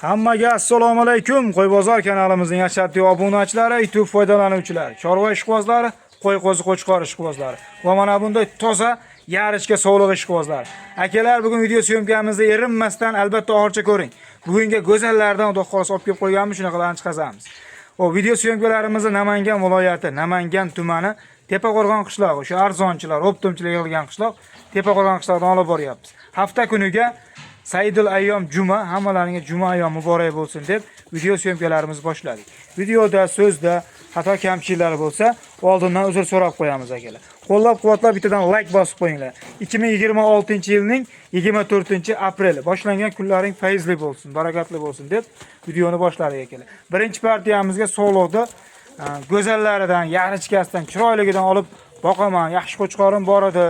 Hammaga assalomu alaykum. Qo'y bozor kanalimizning ashaddiy obunachilari, YouTube foydalanuvchilari, chorva ishqibozlari, qo'y qo'zi qo'chqor ishqibozlari va mana bunday toza yarichga sog'liq ishqibozlari. Akalar, bugun video syomkamizda erinmasdan albatta oxircha ko'ring. Bugungi go'zallardan xudo xolos olib kelib qo'yganmiz, shunaqalarni chiqazamiz. O video syomkalarimizni Namangan viloyati, Namangan tumani, Tepaqo'rg'on qishlog'i, o'sha arzonchilar, optimchilar yig'ilgan qishloq, Tepaqo'rg'on qishlog'idan olib boryapmiz. Hafta kuniga Saidul ayyom juma, hammalaringga juma ayyom muborak bo'lsin deb video syomkalarimizni boshladik. Videoda, so'zda xato kamchiliklar bo'lsa, oldindan uzr so'rab qo'yamiz akalar. Qo'llab-quvvatlab bittadan like bosib qo'yinglar. 2026-yilning 24-apreli boshlangan kunlaring fayzli bo'lsin, barakatli bo'lsin deb videoni boshladik akalar. Birinchi partiyamizga sog'liqda go'zallaridan, yarichkasidan, chiroyligidan olib boqaman, yaxshi qo'chqorim bor edi.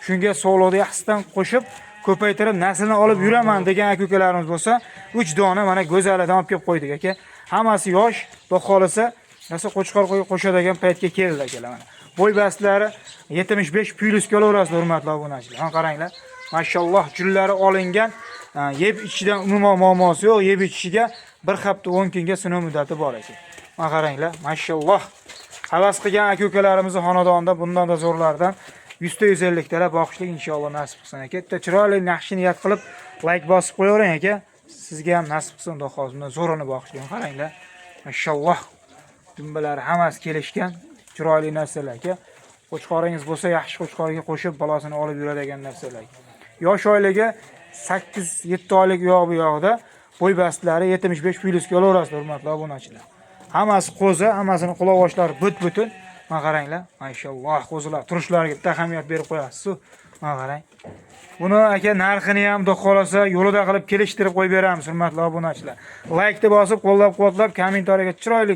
Shunga sog'liqda yaxshisidan qo'shib ko'paytirib naslini olib yuraman degan aka-ukalarimiz bo'lsa, 3 dona mana go'zalidan olib kelib qo'ydik aka. Hammasi yosh, xudo xolisa, nasa qo'chqor qo'shadigan paytga keldi akalar mana. Bo'y bastlari 75 plus kelaverasiz hurmatli obunachilar. Mana qaranglar. Mashalloh, jullari olingan, yeb ichidan umuman muammosi yo'q, yeb ichishiga 1 hafta 10 kunga sinov muddati bor ekan. Mana qaranglar, mashalloh. Havas qilgan aka-ukalarimizni xonadonda bundan da zo'rlardan 100-150 tala boqishlik inshaalloh nasib qilsin aka. Bitta chiroyli yaxshi niyat qilib like bosib qo'yavering aka. Sizga ham nasib qilsin xudo xolis bundan zo'rini boqishlik. Qaranglar. Mashalloh. Dumbalari hammasi kelishgan, chiroyli narsalar aka. Qo'chqoringiz bo'lsa, yaxshi qo'chqorga qo'shib balosini olib yuradigan narsalar. Yosh oilaga 8-7 oylik yo'q bu yoqda bo'y bastlari 75 plus kelaverasiz hurmatli obunachilar. Hammasi qo'zi, hammasini quloqoshlari but-butun. Mana qaranglar, mashalloh qo'zilar turishlariga bitta ahamiyat berib qo'yasiz. Mana qarang. Buni aka narxini ham xudo xolasa yo'lida qilib kelishtirib qo'yib beramiz hurmatli obunachilar. Like deb bosib, qo'llab-quvvatlab kommentariyaga chiroyli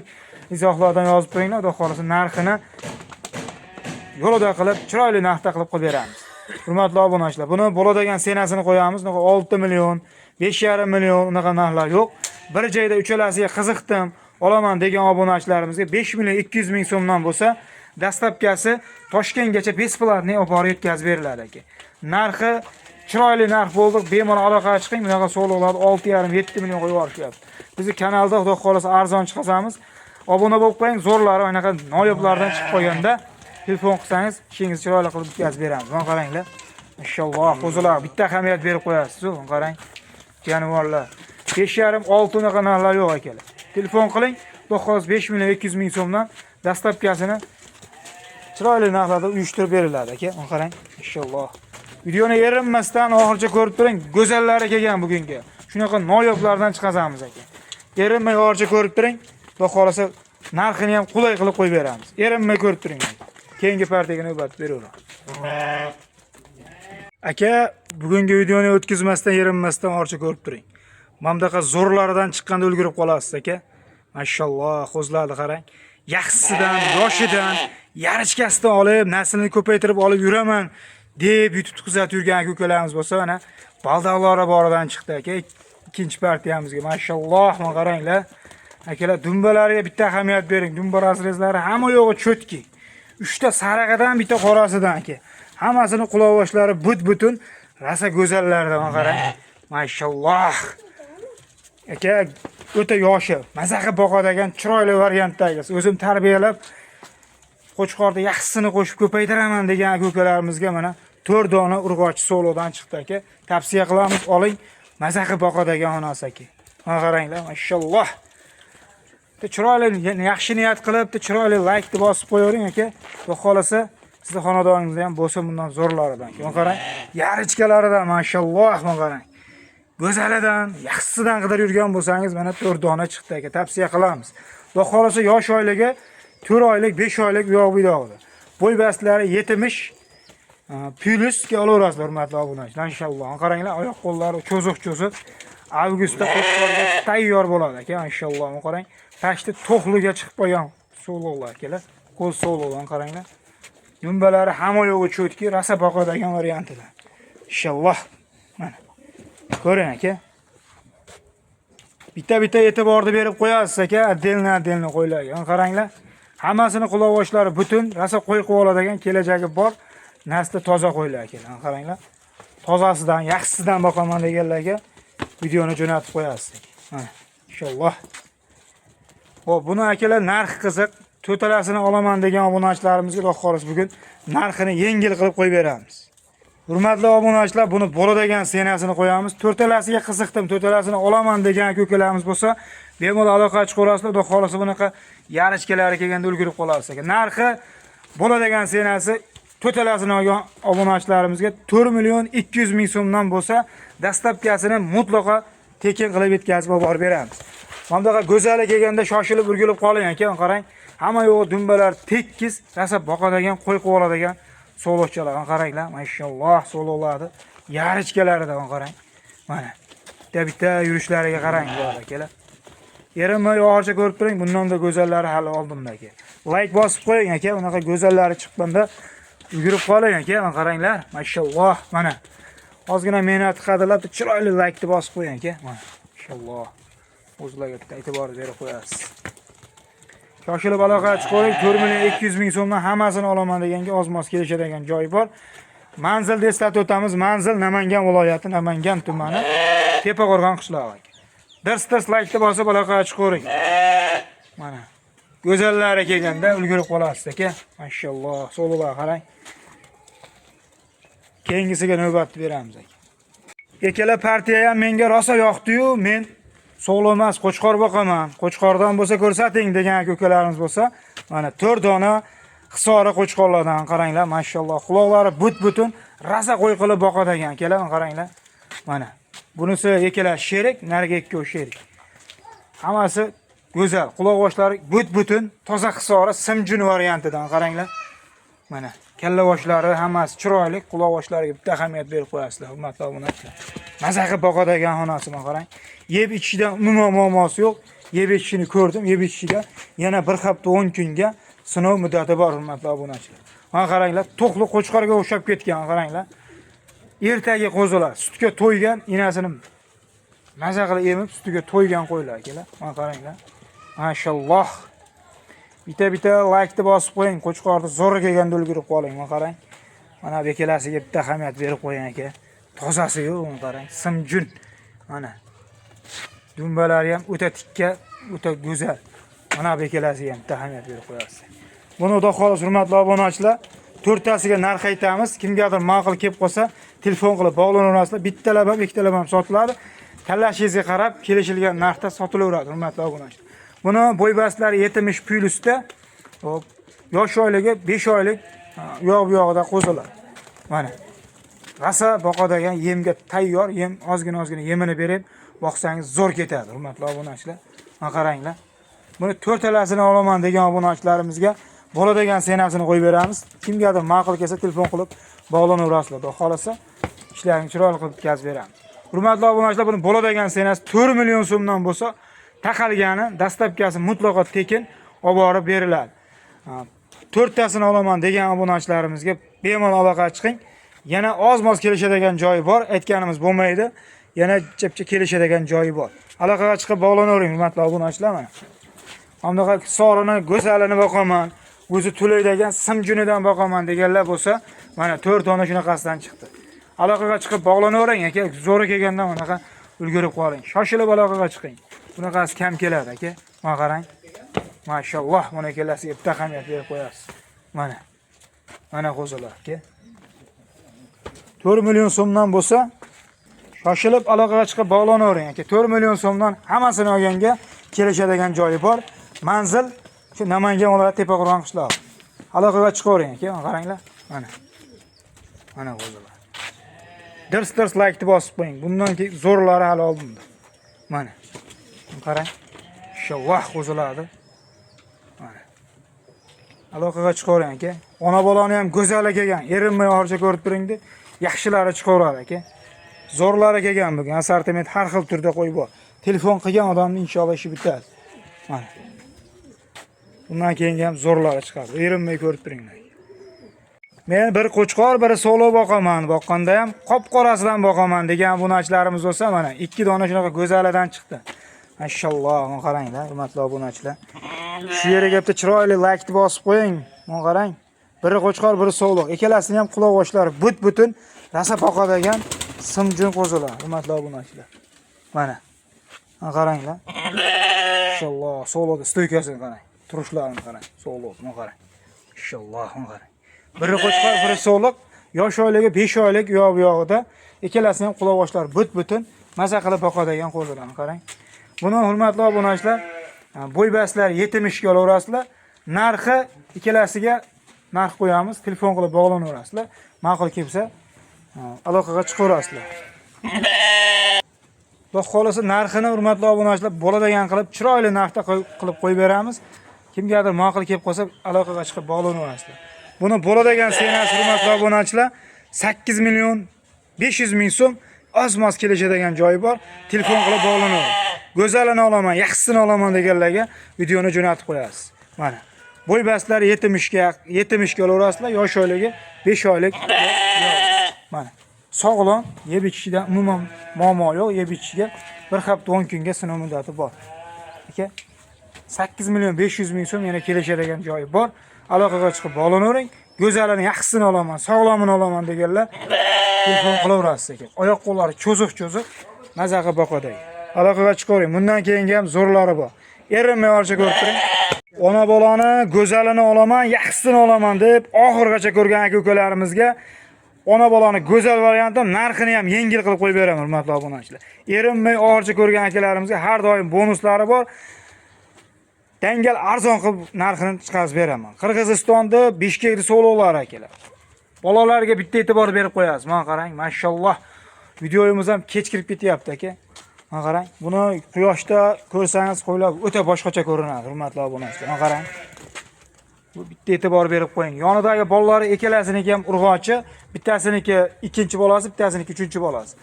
izohlardan yozib qo'yinglar, xudo xolasa narxini yo'lida qilib chiroyli narxda qilib qo'yib beramiz. Hurmatli obunachilar, buni bo'ladigan senasini qo'yamiz. 6 million, 5,5 million unaqa narxlar yo'q. Bir joyda uchalasiga qiziqdim, olaman degan obunachilarimizga 5 million 200 ming so'mdan bo'lsa, dastlabkasi Toshkentgacha besplatniy olib borib yetkazib beriladi aka. Narxi chiroyli narx bo'ldi, bemalol aloqaga chiqing. Bunaqa sog'liqlarni 6,5-7 million qo'yib yuborishyapti. Bizning kanalda xudo xolasa arzon chiqazamiz. Obuna bo'lib qo'ying, zo'rlari anaqa noyoblardan chiqib qolganda telefon qilsangiz, ishingizni chiroyli qilib yetkazib beramiz. Mana qaranglar. Mashalloh, qo'zilar bitta ahamiyat berib qo'yasiz. Mana qarang. Jonivorlar. 5,5-6 unaqa narxlar yo'q akalar. Telefon qiling, xudo xolos 5 million 200 ming so'mdan dastlabkasini chiroyli narxlarda uyushtirib beriladi aka. Mana qarang, inshaalloh. Videoni erinmasdan oxircha ko'rib turing. Go'zallari kelgan bugunga. Shunaqa noyoblardan chiqazamiz aka. Erinmay oxircha ko'rib turing. Xudo xolasa narxini ham qulay qilib qo'yib beramiz. Erinmay ko'rib turing. Keyingi partiyaga navbat beraveramiz. Aka, bugungi videoni o'tkazmasdan, erinmasdan oxircha ko'rib turing. Mamdaqa zo'rlaridan chiqqanda ulgurib qolasiz aka. Mashalloh, qo'zlarni qarang. Yaxshisidan, yoshidan, yarichkasidan olib, naslini ko'paytirib olib yuraman deb YouTube kuzatib yurgan aka-ukalarimiz bo'lsa, mana baldaqlari boridan chiqdi aka. Ikkinchi partiyamizga mashalloh, mana qaranglar. Akalar, dumbalariga bitta ahamiyat bering. Dumba razrezlari hamma yo'g'i cho'tki. 3 ta sarig'idan, bitta qorasidan aka. Hammasini quloqoshlari but-butun, rasa go'zallardan mana qarang. Mashalloh. Aka, o'ta yoshi, mazaqa boqadigan chiroyli variantdagi. O'zim tarbiyalab qo'chqorda yaxshisini qo'shib ko'paytiraman degan aka-ukalarimizga mana 4 dona urg'ochi sog'liqdan chiqdi aka. Tavsiya qilamiz, oling. Mazaqa boqadigan onasi aka. Mana qaranglar, mashalloh. Chiroyli yaxshi niyat qilib, chiroyli like deb bosib qo'yavering aka. Xudo xolasa sizning xonadoningizda ham bo'lsa bundan zo'rlaridan. Mana qarang, yarichkalaridan mashalloh, mana qarang. Go'zalidan, yaxshisidan qidirib yurgan bo'lsangiz, mana 4 dona chiqdi aka. Tavsiya qilamiz. Xudo xolasa yosh oilaga 4 oylik, 5 oylik yo'q bu yoqda. Bo'y bastlari 70 plyusga olaverasiz hurmatli obunachilar. Inshaalloh. Qaranglar, oyoq qo'llari cho'ziq-cho'ziq. Avgustda qo'chqorga tayyor bo'ladi aka. Inshaalloh. Qarang, tashti to'xliga chiqib qolgan sog'liqlar akalar. Qo'l sog'lig'idan qaranglar. Dumbalari hamma yo'g'i cho'tki, rasa boqadigan variantidan. Inshaalloh. Mana ko'ring aka. Bitta e'tiborni berib qo'yasiz aka, отдельно qo'ylarga. Qaranglar. Hammasini quloqoshlari butun, rasa qo'y qilib oladigan kelajagi bor. Nasli toza qo'ylar aka. Qaranglar. Tozasidan, yaxshisidan boqaman deganlarga videoni jo'natib qo'yasiz. Mana inshaalloh. Xo'p, buni akalar narxi qiziq. To'talasini olaman degan obunachilarimizga Xudo xolos bugun narxini yengil qilib qo'yib beramiz. Hurmatli obunachilar, buni bo'la degan senasini qo'yamiz. To'rtalasiga qiziqdim, to'rtalasini olaman degan ko'kalarimiz bo'lsa, bemalol aloqa chiqarasizlar. Xudo xolasa bunaqa yarichkalari kelganda ulgurib qolasiz ekan. Narxi bo'la degan senasi to'talasini olgan obunachilarimizga 4.200.000 so'mdan bo'lsa, dastlabkasini mutlaqo tekin qilib yetkazib olib beramiz. Bundaqa go'zali kelganda shoshilib urgilib qoling aka, qarang. Hamma yo'q dumbalar tekis, rasa boqadigan, qo'y qo'voladigan so'loqchalar. Qaranglar, mashalloh so'loqlardi. Yarichkalaridan qarang. Mana. Bitta yurishlariga qarang bular akalar. Erinmay oxircha ko'rib turing, bundan da go'zallari hali oldimda aka. Like bosib qo'ying aka, unaqa go'zallari chiqqanda yugurib qoling aka, qaranglar. Mashalloh, mana. Ozgina mehnat qadrlab, chiroyli like deb bosib qo'ying aka. Mana. Mashalloh. O'zlarga bitta e'tibor berib qo'yasiz. Shoshilib aloqa chiqaring, 4.200.000 so'mdan hammasini olaman deganga oz-moz kelishadigan joyi bor. Manzilda eslatib o'tamiz. Manzil Namangan viloyati, Namangan tumani, Tepaqo'rg'on qishlog'i. Dirs like deb bosib aloqa chiqaring. Mana. Go'zallari kelganda ulgurib qolasiz aka. Mashalloh, so'llar qarang. Keyingisiga navbatni beramiz aka. Ikkala partiya ham menga rosa yoqdi-yu, men sog'lom emas, qo'chqor boqaman. Qo'chqordan bo'lsa ko'rsating degan ko'kalarimiz bo'lsa, mana 4 dona Hisori qo'chqorlardan qaranglar, mashalloh. Quloqlari but-butun, rasa qo'y qilib boqadigan akalar, qaranglar. Mana. Bunisi ikkalar sherik, nariga ikkovi sherik. Hammasi go'zal. Quloq boshlari but-butun, toza Hisori simjun variantidan qaranglar. Mana. Kalla boshlari hammasi chiroyli, quloq boshlariga bitta ahamiyat berib qo'yasizlar, hurmatli obunachilar. Maza qilib boqadigan xonasini qarang. Yeb ichishdan umuman muammosi yo'q. Yeb ichishini ko'rdim. Yeb ichishida yana 1 hafta 10 kunga sinov muddati bor, hurmatli obunachilar. Mana qaranglar, to'qli qo'chqorga o'xshab ketgan, qaranglar. Ertaga qo'zilar, sutga to'ygan, inasini maza qilib emib, sutiga to'ygan qo'ylar akalar. Mana qaranglar. Mashalloh. Bitta like deb bosib qo'ying, qo'chqorni zo'r kelganda ulgurib qoling, mana qarang. Mana bekalasiga bitta ahamiyat berib qo'ying aka. Tozasi-yu, mana qarang, simjun. Mana. Dumbalari ham o'ta tikka, o'ta go'zal. Mana bekalasiga ham bitta ahamiyat berib qo'yasiz. Buni xudo xolos hurmatli obunachilar, to'rttasiga narx aytamiz. Kimgadir ma'qul kelib qolsa, telefon qilib bog'lanaverasizlar. Bittalab ham, ikkitalab ham sotiladi. Tanlashingizga qarab kelishilgan narxda sotilaveradi, hurmatli obunachilar. Buni bo'ybastlari 70 plyusda, hop, yosh oyligi 5 oylik yo'q-yo'g'ida qo'zilar. Mana. Rasa boqadigan yemga tayyor, yem ozgina yemini berib boqsangiz zo'r ketadi, hurmatli obunachilar. Mana qaranglar. Buni to'rtalasini olaman degan obunachilarimizga bo'la degan senasini qo'yib beramiz. Kimgadir ma'qul kelsa telefon qilib bog'lanaverasizlar. Xudo xolasa ishlaringizni chiroyli qilib yetkazib beramiz. Hurmatli obunachilar, buni bo'la degan senasi 4 million so'mdan bo'lsa, taqalgani dastlabkasi mutlaqo tekin olib borib beriladi. To'rttasini olaman degan obunachilarimizga bemalol aloqa chiqing. Yana oz-moz kelishadigan joyi bor, aytganimiz bo'lmaydi. Yana chepcha kelishadigan joyi bor. Aloqaga chiqib bog'lanavering, hurmatli obunachilar. Mana. Hamdaqa sorini, go'zalini boqaman, o'zi to'laydigan simjunidan boqaman deganlar bo'lsa, mana 4 dona shunaqasidan chiqdi. Aloqaga chiqib bog'lanavering aka, zo'ri kelganda bunaqa ulgurib qoling. Shoshilib aloqaga chiqing. Bunaqasi kam keladi aka. Mana qarang. Mashalloh, mana kelasiga bitta ahamiyat berib qo'yasiz. Mana. Mana qo'zilar aka. 4 million so'mdan bo'lsa, shoshilib aloqaga chiqib bog'lanavering aka. 4 million so'mdan hammasini olganga kelishadigan joyi bor. Manzil shu Namangan viloyati Tepaqo'rg'on qishlog'i. Aloqaga chiqavering aka, qaranglar. Mana. Mana qo'zilar. Dirs like deb bosib qo'ying. Bundan keyin zo'rlari hali oldimda. Mana. Qarang. Shavvoh qo'zilardi. Mana. Aloqaga chiqavering aka. Ona bolani ham go'zal kelgan, erinmay oxircha ko'rib turingdi. Yaxshilari chiqaveradi aka. Zo'rlari kelgan bugun. Assortiment har xil turda qo'y bor. Telefon qilgan odamning inshaalloh ishi bitadi. Mana. Bundan keyin ham zo'rlari chiqadi. Erinmay ko'rib turinglar. Men bir qo'chqor, bir solo boqaman. Boqqanda ham qop-qorasidan boqaman degan obunachilarimiz bo'lsa, mana 2 dona shunaqa go'zalidan chiqdi. Mashalloh, mana qaranglar, hurmatli obunachilar. Shu yerga bitta chiroyli like bosib qo'ying. Mana qarang. Biri qo'chqor, biri solo. Ikkalasini ham quloq boshlari but-butun, rasa boqadigan simjun qo'zilar, hurmatli obunachilar. Mana. Qaranglar. Inshaalloh, sog'lov stoykasini qarang. Turishlarini qarang. Sog'lov, mana qarang. Inshaalloh, mana qarang. Biri qo'chqor, biri sog'liq. Yosh oyligi 5 oylik bu yog'ida. Ikkalasining quloqoshlari but-butun, maza qilib boqadigan qo'zilarni qarang. Buni hurmatli obunachilar, bo'y baslar 70 ga olaverasizlar. Narxi ikkalasiga narx qo'yamiz, telefon qilib bog'lanaverasizlar. Ma'qul kelsa, aloqaga chiqaverasizlar. Xudo xolasa narxini hurmatli obunachilar bo'ladigan qilib, chiroyli narxda qilib qo'yib beramiz. Kimgadir ma'qul kelib qolsa, aloqaga chiqib bog'lanaverasizlar. Buni bo'ladigan senasi hurmatli obunachilar 8 million 500 ming so'm oz-moz kelishadigan joyi bor. Telefon qilib bog'lanaver. Go'zalini olaman, yaxshisini olaman deganlarga videoni jo'natib qo'yasiz. Mana. Bo'y baslar 70 ga olaverasizlar, yosh oyligi 5 oylik. Mana. Sog'lom, yeb ichishida umuman muammo yo'q, yeb ichishiga bir hafta 10 kunga sinov muddati bor. Aka 8 million 500 ming so'm yana kelishadigan joyi bor. Aloqaga chiqib bog'lanavering. Go'zalini yaxshisini olaman, sog'lomini olaman deganlar telefon qilaverasiz aka. Oyoq qo'llari cho'ziq-cho'ziq, maza qilib boqadagi. Aloqaga chiqavering. Bundan keyingi ham zo'rlari bor. Erinmay orcha ko'rib turing. Ona bolani go'zalini olaman, yaxshisini olaman deb oxirgacha ko'rgan aka-ukalarimizga ona bolani go'zal variantda narxini ham yengil qilib qo'yib beraman, hurmatli obunachilar. Erinmay orcha ko'rgan akalarimizga har doim bonuslari bor. Dangal arzon qilib narxini chiqarib beraman. Qirg'izistonda Bishkekda so'lovlar akalar. Bolalarga bitta e'tibor berib qo'yasiz. Mana qarang, mashalloh. Videoyimiz ham kech kirib ketyapti aka. Mana qarang, buni quyoshda ko'rsangiz qo'ylar o'ta boshqacha ko'rinadi, hurmatli obunachilar. Mana qarang. Bu bitta e'tibor berib qo'ying. Yonidagi bolalari ikkalasiniki ham urg'ochi, bittasiniki ikkinchi bolasi, bittasiniki uchinchi bolasi.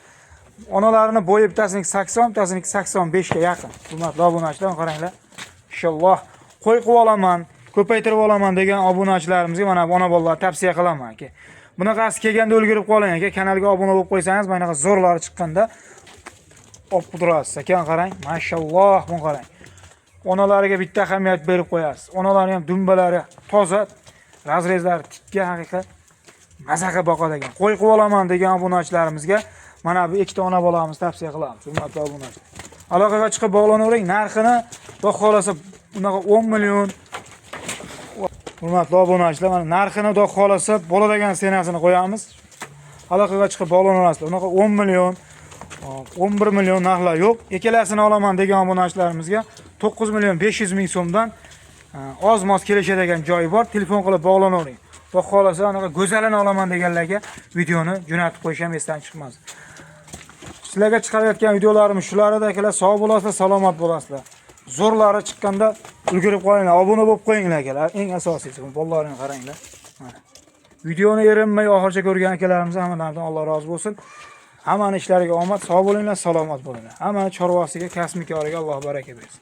Onalarini bo'yi bittasiniki 80, bittasiniki 85 ga yaqin. Hurmatli obunachilar, qaranglar. Inshaalloh qo'y qilib olaman, ko'paytirib olaman degan obunachilarimizga mana ona bolalar tavsiya qilaman aka. Bunaqasi kelganda ulgurib qoling aka, kanalga obuna bo'lib qo'ysangiz, mana bunaqa zo'rlari chiqqanda olib turasiz aka. Qarang, mashalloh, buni qarang. Onalariga bitta ahamiyat berib qo'yasiz. Onalari ham dumbalari toza, razrezlari tikka, haqiqat mazaqa boqadigan. Qo'y qilib olaman degan obunachilarimizga mana bu ikkita ona bolamiz tavsiya qilamiz, hurmatli obunachilar. Aloqaga chiqib bog'lanavering. Narxini xudo xolasa bunaqa 10 million. Hurmatli obunachilar, mana narxini xudo xolasa bo'ladigan senasini qo'yamiz. Aloqaga chiqib bog'lanaverasizlar. Bunaqa 10 million, 11 million narxlar yo'q. Ikkalasini olaman degan obunachilarimizga 9 million 500 ming so'mdan oz-moz kelishadigan joyi bor. Telefon qilib bog'lanavering. Xudo xolasa anaqa go'zalini olaman deganlarga videoni jo'natib qo'yish ham esdan chiqmaz. Sizlarga chiqarayotgan videolarimiz shular edi akalar. Sog' bo'lasizlar, salomat bo'lasizlar. Zo'rlari chiqqanda ulgurib qolinglar, obuna bo'lib qo'yinglar akalar. Eng asosiysi bu bolalarini qaranglar. Mana. Videoni erinmay oxirgacha ko'rgan akalarimiz hammalaridan Alloh rozi bo'lsin. Hammani ishlariga omad, sog' bo'linglar, salomat bo'linglar. Hammani chorvasiga, kasb-koriga Alloh baraka bersin.